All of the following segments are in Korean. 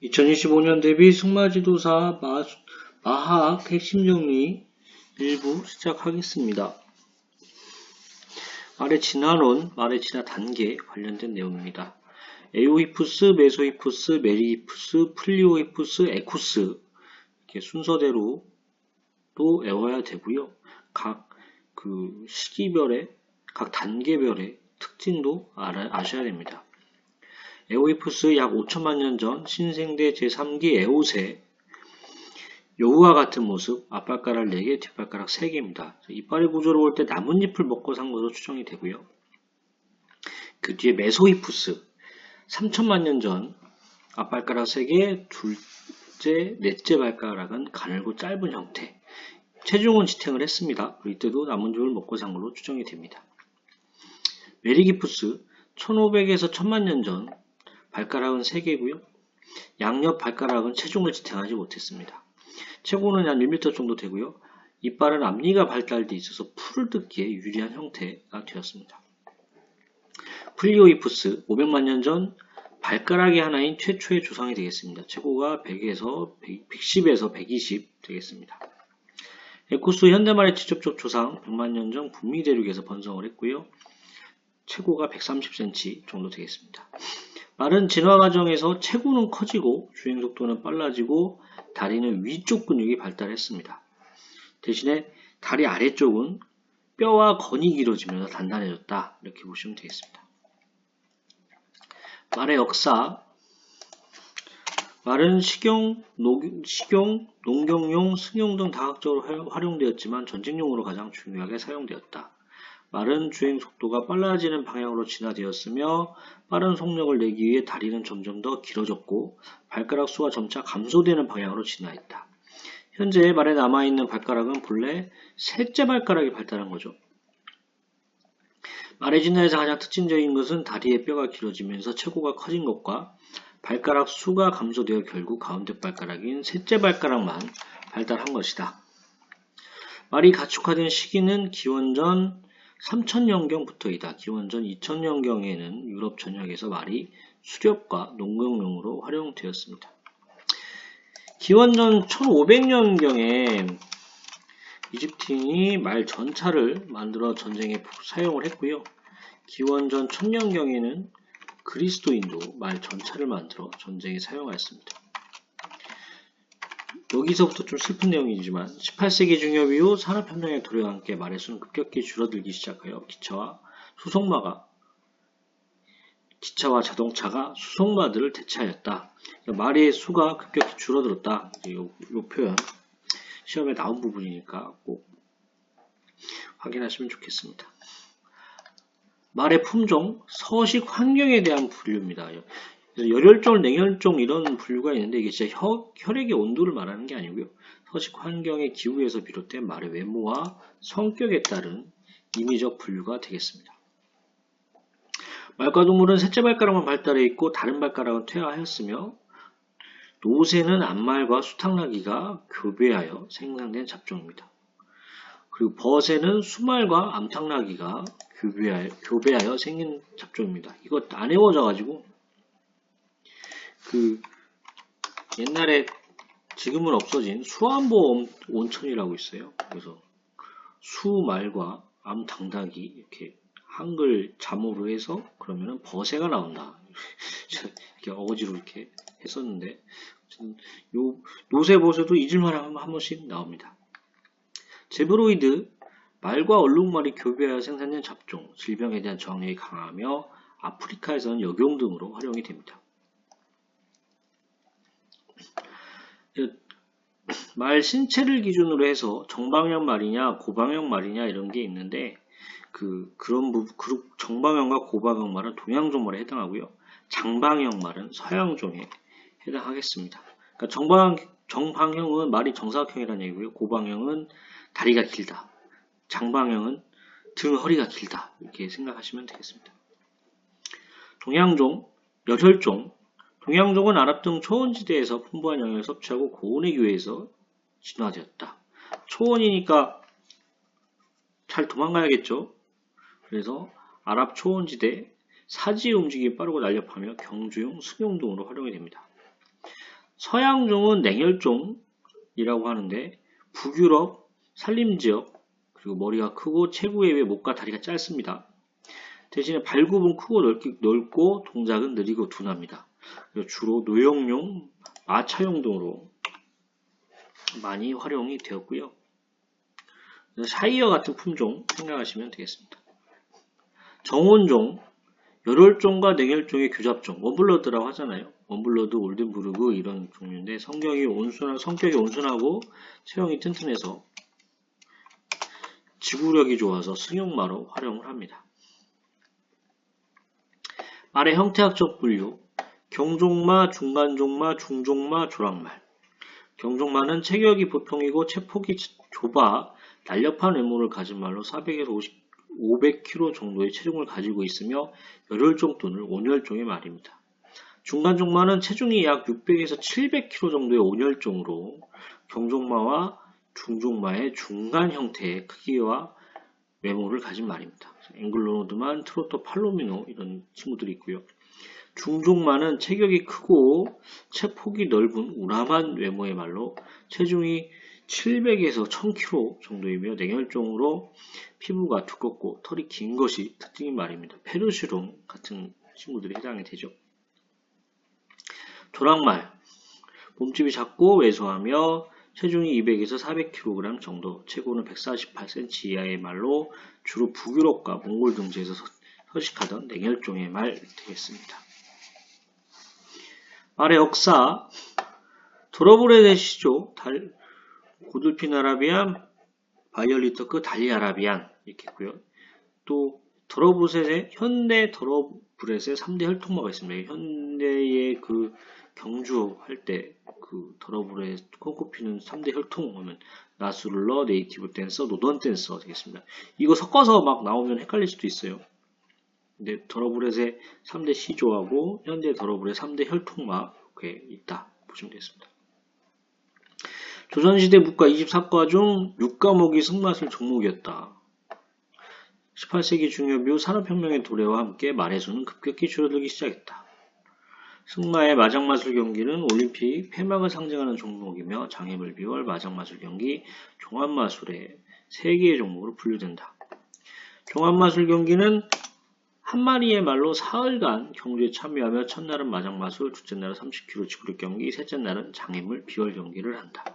2025년 대비 승마지도사 마학 핵심 정리 일부 시작하겠습니다. 말의 진화론, 말의 진화 단계 관련된 내용입니다. 에오히푸스, 메소히푸스, 메리히푸스, 플리오히푸스, 에쿠스 이렇게 순서대로 또 외워야 되고요. 각 시기별의 각 단계별의 특징도 아셔야 됩니다. 에오히푸스 약 5천만 년 전 신생대 제3기 에오새 여우와 같은 모습, 앞발가락 4개, 뒷발가락 3개입니다. 이빨의 구조를 볼 때 나뭇잎을 먹고 산 것으로 추정이 되고요. 그 뒤에 메소히푸스 3천만 년 전 앞발가락 3개, 둘째, 넷째 발가락은 가늘고 짧은 형태. 체중은 지탱을 했습니다. 이때도 나뭇잎을 먹고 산 걸로 추정이 됩니다. 메리기푸스 1500에서 1000만 년 전 발가락은 3개고요. 양옆 발가락은 체중을 지탱하지 못했습니다. 체구는 약 1m 정도 되고요. 이빨은 앞니가 발달돼 있어서 풀을 뜯기에 유리한 형태가 되었습니다. 플리오히푸스 500만 년 전 발가락이 하나인 최초의 조상이 되겠습니다. 체구가 110에서 120 되겠습니다. 에쿠스 현대말의 직접적 조상 100만 년 전 북미 대륙에서 번성을 했고요. 체구가 130cm 정도 되겠습니다. 말은 진화 과정에서 체구는 커지고 주행속도는 빨라지고 다리는 위쪽 근육이 발달했습니다. 대신에 다리 아래쪽은 뼈와 건이 길어지면서 단단해졌다. 이렇게 보시면 되겠습니다. 말의 역사. 말은 식용, 농경용, 승용 등 다각적으로 활용되었지만 전쟁용으로 가장 중요하게 사용되었다. 말은 주행 속도가 빨라지는 방향으로 진화되었으며 빠른 속력을 내기 위해 다리는 점점 더 길어졌고 발가락 수가 점차 감소되는 방향으로 진화했다. 현재 말에 남아있는 발가락은 본래 셋째 발가락이 발달한 거죠. 말의 진화에서 가장 특징적인 것은 다리의 뼈가 길어지면서 체구가 커진 것과 발가락 수가 감소되어 결국 가운데 발가락인 셋째 발가락만 발달한 것이다. 말이 가축화된 시기는 기원전 3000년경부터이다. 기원전 2000년경에는 유럽 전역에서 말이 수렵과 농경용으로 활용되었습니다. 기원전 1500년경에 이집트인이 말 전차를 만들어 전쟁에 사용을 했고요. 기원전 1000년경에는 그리스도인도 말 전차를 만들어 전쟁에 사용하였습니다. 여기서부터 좀 슬픈 내용이지만 18세기 중엽 이후 산업혁명의 도래와 함께 말의 수는 급격히 줄어들기 시작하여 기차와 자동차가 수송마들을 대체하였다. 말의 수가 급격히 줄어들었다. 이 표현 시험에 나온 부분이니까 꼭 확인하시면 좋겠습니다. 말의 품종, 서식 환경에 대한 분류입니다. 열혈종, 냉혈종 이런 분류가 있는데 이게 진짜 혈액의 온도를 말하는 게 아니고요. 서식 환경의 기후에서 비롯된 말의 외모와 성격에 따른 임의적 분류가 되겠습니다. 말과 동물은 셋째 발가락만 발달해 있고 다른 발가락은 퇴화하였으며 노새는 앞말과 수탕나기가 교배하여 생성된 잡종입니다. 그리고 벗에는 수말과 암탉나기가 교배하여 생긴 잡종입니다. 이거 안 외워져가지고 옛날에 지금은 없어진 수안보 온천이라고 있어요. 그래서 수말과 암탉나기 이렇게 한글 자모로 해서 그러면은 버새가 나온다. 이렇게 어거지로 이렇게 했었는데 요 노새버새도 잊을만 하면 한 번씩 나옵니다. 제브로이드 말과 얼룩말이 교배하여 생산된 잡종, 질병에 대한 저항력이 강하며 아프리카에서는 역용 등으로 활용이 됩니다. 말 신체를 기준으로 해서 정방형 말이냐 고방형 말이냐 이런 게 있는데 정방형과 고방형 말은 동양종 말에 해당하고요. 장방형 말은 서양종에 해당하겠습니다. 그러니까 정방형은 말이 정사각형이라는 얘기고요. 고방형은 다리가 길다. 장방형은 등 허리가 길다. 이렇게 생각하시면 되겠습니다. 동양종, 열혈종. 동양종은 아랍 등 초원지대에서 풍부한 영양을 섭취하고 고온의 기후에서 진화되었다. 초원이니까 잘 도망가야겠죠. 그래서 아랍 초원지대 사지의 움직임이 빠르고 날렵하며 경주용, 승용 등으로 활용이 됩니다. 서양종은 냉혈종이라고 하는데 북유럽, 산림지역, 그리고 머리가 크고 체구에 비해 목과 다리가 짧습니다. 대신에 발굽은 크고 넓고 동작은 느리고 둔합니다. 주로 노역용, 마차용 등으로 많이 활용이 되었고요. 샤이어 같은 품종 생각하시면 되겠습니다. 정원종, 열혈종과 냉혈종의 교잡종, 원블러드라고 하잖아요. 원블러드, 올덴부르그 이런 종류인데 성격이 온순하고 체형이 튼튼해서 지구력이 좋아서 승용마로 활용을 합니다. 말의 형태학적 분류, 경종마, 중간종마, 중종마, 조랑말. 경종마는 체격이 보통이고 체폭이 좁아 날렵한 외모를 가진 말로 400에서 500kg 정도의 체중을 가지고 있으며 열혈종 또는 온혈종의 말입니다. 중간종마는 체중이 약 600에서 700kg 정도의 온혈종으로 경종마와 중종마의 중간 형태의 크기와 외모를 가진 말입니다. 앵글로노드만, 트로토 팔로미노 이런 친구들이 있고요. 중종마는 체격이 크고 체폭이 넓은 우람한 외모의 말로 체중이 700에서 1000kg 정도이며 냉혈종으로 피부가 두껍고 털이 긴 것이 특징인 말입니다. 페르시롱 같은 친구들이 해당이 되죠. 조랑말, 몸집이 작고 왜소하며 체중이 200에서 400kg 정도, 체구는 148cm 이하의 말로 주로 북유럽과 몽골 등지에서 서식하던 냉혈종의 말 되겠습니다. 말의 역사, 도러브레의 시조, 고들핀 아라비안, 바이올리터크, 달리 아라비안 이렇게 있고요. 또 현대 더러브렛의 3대 혈통마가 있습니다. 현대의 그 경주할 때 그 더러브렛 콩쿠피는 3대 혈통 하면 나스룰러, 네이티브 댄서, 노던 댄서 되겠습니다. 이거 섞어서 막 나오면 헷갈릴 수도 있어요. 근데 더러브렛의 3대 시조하고 현대 더러브렛 3대 혈통마 이렇게 있다 보시면 되겠습니다. 조선시대 문과 24과 중 6과목이 승마술 종목이었다. 18세기 중엽 이후 산업혁명의 도래와 함께 말의 수는 급격히 줄어들기 시작했다. 승마의 마장마술 경기는 올림픽 폐막을 상징하는 종목이며 장애물 비월 마장마술 경기, 종합마술의 3개의 종목으로 분류된다. 종합마술 경기는 한 마리의 말로 사흘간 경주에 참여하며 첫날은 마장마술, 둘째 날은 30km 지구력 경기, 셋째 날은 장애물 비월 경기를 한다.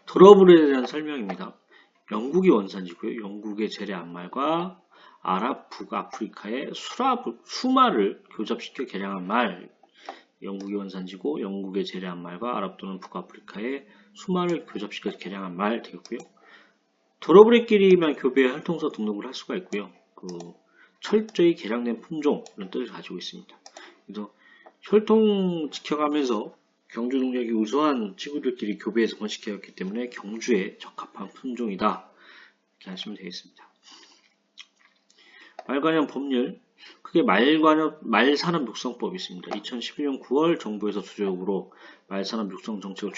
더러브렛에 대한 설명입니다. 영국이 원산지고요. 영국의 재래 암말과 아랍 북아프리카의 수마를 교잡시켜 개량한 말. 영국이 원산지고 영국의 재래 암말과 아랍 또는 북아프리카의 수마를 교잡시켜 개량한 말 되겠고요. 더러브렛끼리만 교배의 혈통서 등록을 할 수가 있고요. 철저히 개량된 품종 이런 뜻을 가지고 있습니다. 그래서 혈통 지켜가면서 경주 능력이 우수한 친구들끼리 교배에서 번식해왔기 때문에 경주에 적합한 품종이다. 이렇게 하시면 되겠습니다. 말관련 법률, 크게 말산업 육성법이 있습니다. 2011년 9월 정부에서 주적으로 말산업 육성 정책을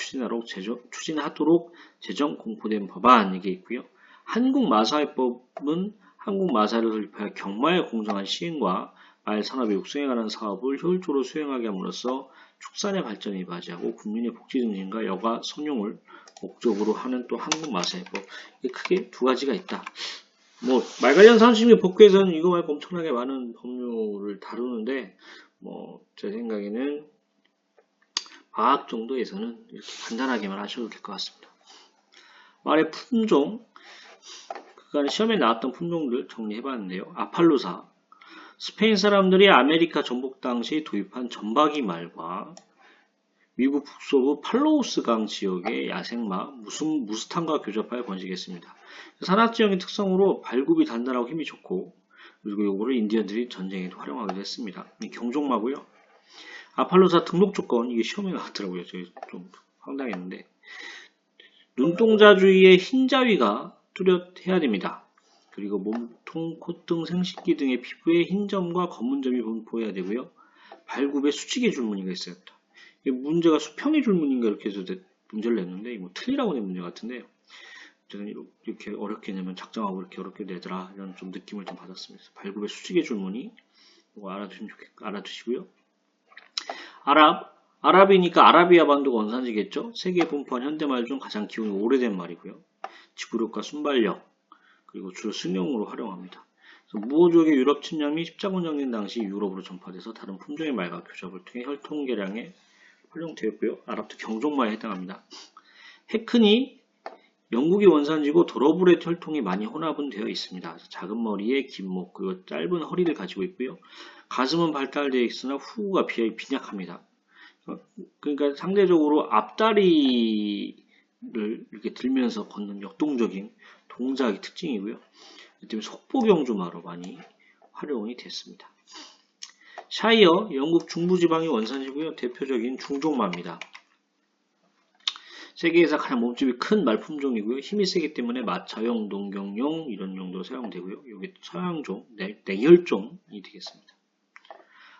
추진하도록 제정 공포된 법안 이게 있고요. 한국마사회법은 한국마사를 설립하여 경마의 공정한 시행과 말산업의 육성에 관한 사업을 효율적으로 수행하게 함으로써 축산의 발전에 이바지하고 국민의 복지 증진과 여가 성용을 목적으로 하는 또 한국마사회법. 이게 크게 두 가지가 있다. 말 관련 상식의 법규에서는 이거 말고 엄청나게 많은 법률을 다루는데, 제 생각에는 과학 정도에서는 이렇게 간단하게만 하셔도 될 것 같습니다. 말의 품종, 그간 시험에 나왔던 품종들 정리해봤는데요. 아팔루사, 스페인 사람들이 아메리카 전복 당시 도입한 점박이 말과 미국 북서부 팔로우스강 지역의 야생마 무스탕과 교잡하여 번식했습니다. 산악지형의 특성으로 발굽이 단단하고 힘이 좋고 그리고 요거를 인디언들이 전쟁에도 활용하기도 했습니다. 경종마고요. 아팔루사 등록 조건 이게 시험에 나왔더라고요. 저희 좀 황당했는데 눈동자 주위의 흰자위가 뚜렷해야 됩니다. 그리고 몸통, 콧등, 생식기 등의 피부에 흰 점과 검은 점이 분포해야 되고요. 발굽에 수직의 줄무늬가 있어야 합니다. 문제가 수평의 줄무늬인가 이렇게 해서 문제를 냈는데 틀리라고 낸 문제 같은데 저는 이렇게 어렵게 내면 작정하고 이렇게 어렵게 내더라 이런 좀 느낌을 좀 받았습니다. 발굽에 수직의 줄무늬 이거 알아두시고요. 아랍이니까 아라비아 반도가 원산지겠죠? 세계에 분포한 현대말 중 가장 기원이 오래된 말이고요. 지구력과 순발력, 그리고 주로 승용으로 활용합니다. 무호족의 유럽 침략 및 십자군정전 당시 유럽으로 전파돼서 다른 품종의 말과 교접을 통해 혈통계량에 활용되었고요. 아랍도 경종말에 해당합니다. 해큰이 영국이 원산지고 도러브렛 혈통이 많이 혼합은 되어 있습니다. 작은 머리에 긴 목, 그리고 짧은 허리를 가지고 있고요. 가슴은 발달되어 있으나 후구가 빈약합니다. 그러니까 상대적으로 앞다리를 이렇게 들면서 걷는 역동적인 동작이 특징이고요. 때문에 속보경주마로 많이 활용이 됐습니다. 샤이어, 영국 중부지방의 원산지고요. 대표적인 중종마입니다. 세계에서 가장 몸집이 큰 말품종이고요. 힘이 세기 때문에 마차용, 농경용 이런 용도로 사용되고요. 이게 서양종, 내열종이 되겠습니다.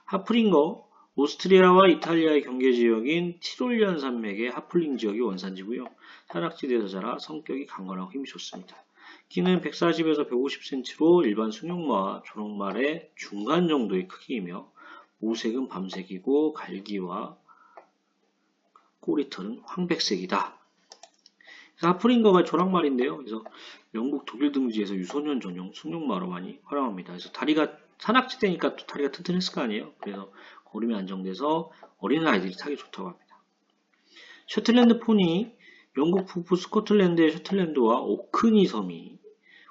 하플링거, 오스트리아와 이탈리아의 경계지역인 티롤리안 산맥의 하플링 지역이 원산지고요. 산악지대에서 자라 성격이 강건하고 힘이 좋습니다. 키는 140에서 150cm로 일반 순용마와 조롱말의 중간 정도의 크기이며 모색은 밤색이고 갈기와 꼬리털은 황백색이다. 하프링거가 조랑말인데요. 그래서 영국 독일 등지에서 유소년 전용 순용마로 많이 활용합니다. 그래서 다리가 산악지대니까 또 다리가 튼튼했을 거 아니에요. 그래서 걸음이 안정돼서 어린아이들이 타기 좋다고 합니다. 셔틀랜드 포니, 영국 북부 스코틀랜드의 셔틀랜드와 오크니 섬이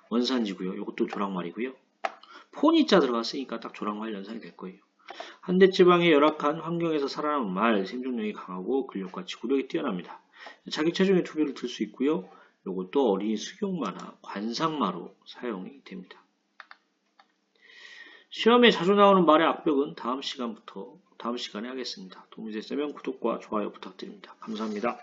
원산지고요. 이것도 조랑말이고요. 포니자 들어갔으니까 딱 조랑말 연상이 될 거예요. 한대지방의 열악한 환경에서 살아남은 말, 생존력이 강하고 근력과 지구력이 뛰어납니다. 자기 체중의 2배를 들 수 있고요. 이것도 어린이 수경마나 관상마로 사용이 됩니다. 시험에 자주 나오는 말의 악벽은 다음 시간에 하겠습니다. 도움이 됐다면 구독과 좋아요 부탁드립니다. 감사합니다.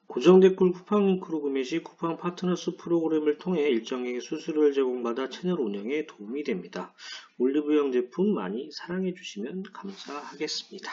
고정 댓글 쿠팡 링크로 구매 시 쿠팡 파트너스 프로그램을 통해 일정액의 수수료를 제공받아 채널 운영에 도움이 됩니다. 올리브영 제품 많이 사랑해 주시면 감사하겠습니다.